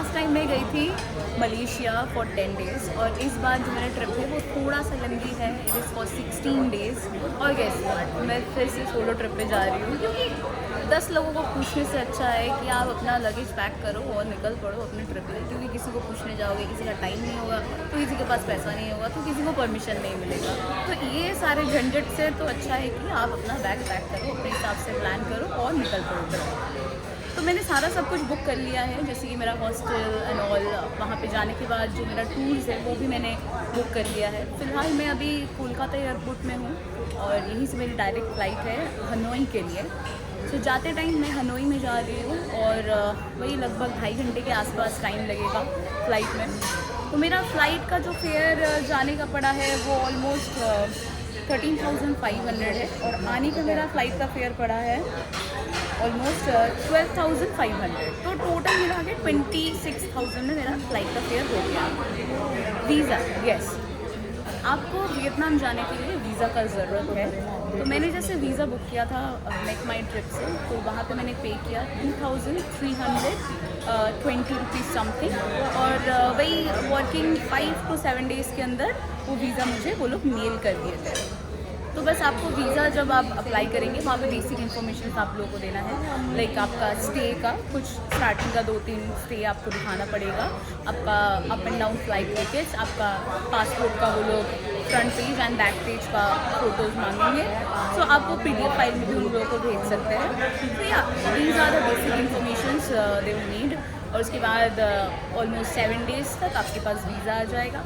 Last time मैं गई थी मलेशिया फॉर 10 डेज़ और इस बार जो मेरा ट्रिप है वो थोड़ा सा लंबी है। It is for 16 days. और गेस व्हाट, मैं फिर से सोलो ट्रिप पे जा रही हूँ क्योंकि 10 लोगों को पूछने से अच्छा है कि आप अपना लगेज पैक करो और निकल पड़ो अपने ट्रिप पे। क्योंकि किसी को पूछने जाओगे, किसी का टाइम नहीं होगा, तो किसी के पास पैसा नहीं होगा, तो किसी को परमिशन नहीं मिलेगा। तो ये सारे झंझट से तो अच्छा है कि आप अपना बैग पैक करो, अपने हिसाब से प्लान करो और निकल पड़ो ट्रिप। तो मैंने सारा सब कुछ बुक कर लिया है, जैसे कि मेरा हॉस्टल एंड ऑल। वहाँ पे जाने के बाद जो मेरा टूर्स है वो भी मैंने बुक कर लिया है। फ़िलहाल मैं अभी कोलकाता एयरपोर्ट में हूँ और यहीं से मेरी डायरेक्ट फ़्लाइट है हनोई के लिए। तो जाते टाइम मैं हनोई में जा रही हूँ और वही लगभग 2.5 घंटे के आसपास टाइम लगेगा फ़्लाइट में। तो मेरा फ़्लाइट का जो फेयर जाने का पड़ा है वो ऑलमोस्ट 13,500 है और आने का मेरा फ़्लाइट का फेयर पड़ा है ऑलमोस्ट 12,500। तो टोटल मिला के 26,000 में मेरा फ़्लाइट का फेयर हो गया। वीज़ा, यस, आपको वियतनाम जाने के लिए वीज़ा का ज़रूरत है। तो मैंने जैसे वीज़ा बुक किया था मेक माई ट्रिप से, तो वहाँ पे मैंने पे किया 2,320 रुपीज़ समथिंग और वही वर्किंग 5 to 7 डेज़ के अंदर वो वीज़ा मुझे वो लोग मेल कर दिए थे। तो बस आपको वीज़ा जब आप अप्लाई करेंगे वहाँ पे बेसिक इन्फॉर्मेशन आप लोगों को देना है, लाइक आपका स्टे का कुछ स्टार्टिंग का 2-3 स्टे आपको दिखाना पड़ेगा, आपका up and down flight tickets, आपका पासपोर्ट का वो लोग front page and back page का फ़ोटोज़ मांगेंगे। सो आप वो PDF फाइल में भी उन लोगों को भेज सकते हैं। तो या these are the basic informations they will need. और उसके बाद ऑलमोस्ट 7 डेज़ तक आपके पास वीज़ा आ जाएगा।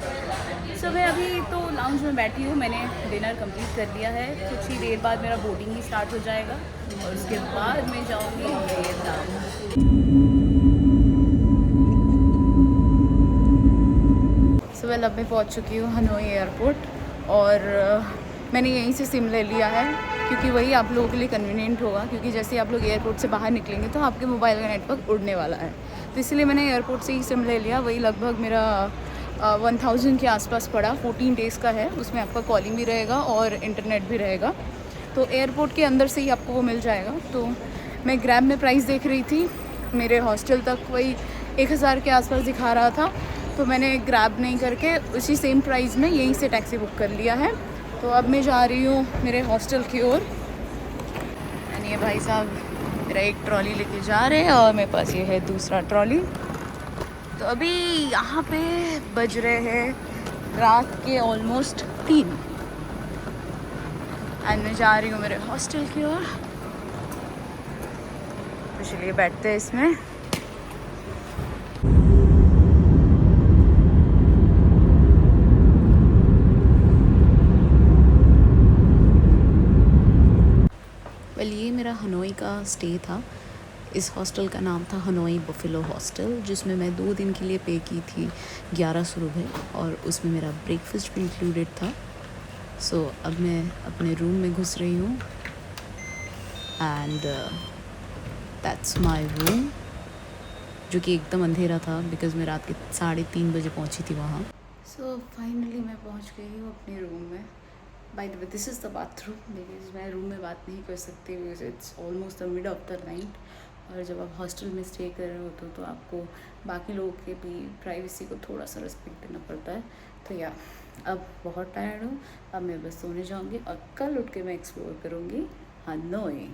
सो मैं अभी तो लाउंज में बैठी हूँ, मैंने डिनर कंप्लीट कर लिया है। कुछ ही देर बाद मेरा बोर्डिंग ही स्टार्ट हो जाएगा और उसके बाद मैं जाऊँगी वियतनाम। सो वेल, अब मैं पहुँच चुकी हूँ हनोई एयरपोर्ट और मैंने यहीं से सिम ले लिया है क्योंकि वही आप लोगों के लिए कन्वीनियंट होगा, क्योंकि जैसे ही आप लोग एयरपोर्ट से बाहर निकलेंगे तो आपके मोबाइल का नेटवर्क उड़ने वाला है। तो इसलिए मैंने एयरपोर्ट से ही सिम ले लिया। वही लगभग मेरा 1000 के आसपास पड़ा। 14 डेज़ का है, उसमें आपका कॉलिंग भी रहेगा और इंटरनेट भी रहेगा। तो एयरपोर्ट के अंदर से ही आपको वो मिल जाएगा। तो मैं ग्रैब में प्राइस देख रही थी, मेरे हॉस्टल तक वही 1000 के आसपास दिखा रहा था। तो मैंने ग्रैब नहीं करके उसी सेम प्राइस में यहीं से टैक्सी बुक कर लिया है। तो अब मैं जा रही हूँ मेरे हॉस्टल की ओर। यानी ये भाई साहब मेरा एक ट्रॉली लेके जा रहे हैं और मेरे पास ये है दूसरा ट्रॉली। तो अभी यहाँ पे बज रहे हैं रात के ऑलमोस्ट 3 एंड मैं जा रही हूँ मेरे हॉस्टल की ओर। तो चलिए बैठते हैं इसमें। वेल, ये मेरा हनोई का स्टे था। इस हॉस्टल का नाम था हनोई बफेलो हॉस्टल, जिसमें मैं 2 दिन के लिए पे की थी 1100 रुपये और उसमें मेरा ब्रेकफास्ट भी इंक्लूडेड था। सो अब मैं अपने रूम में घुस रही हूँ एंड दैट्स माय रूम, जो कि एकदम अंधेरा था बिकॉज़ मैं रात के 3:30 बजे पहुँची थी वहाँ। सो फाइनली मैं पहुँच गई हूँ अपने रूम में। By the way, this is the bathroom, because मैं रूम में बात नहीं कर सकती because it's almost the mid of the night. और जब आप हॉस्टल में स्टे कर रहे होते हो तो आपको बाकी लोगों के भी प्राइवेसी को थोड़ा सा रिस्पेक्ट देना पड़ता है। तो या अब बहुत टायर्ड हूँ, अब मैं बस सोने जाऊँगी और कल उठ के मैं एक्सप्लोर करूँगी हनोई।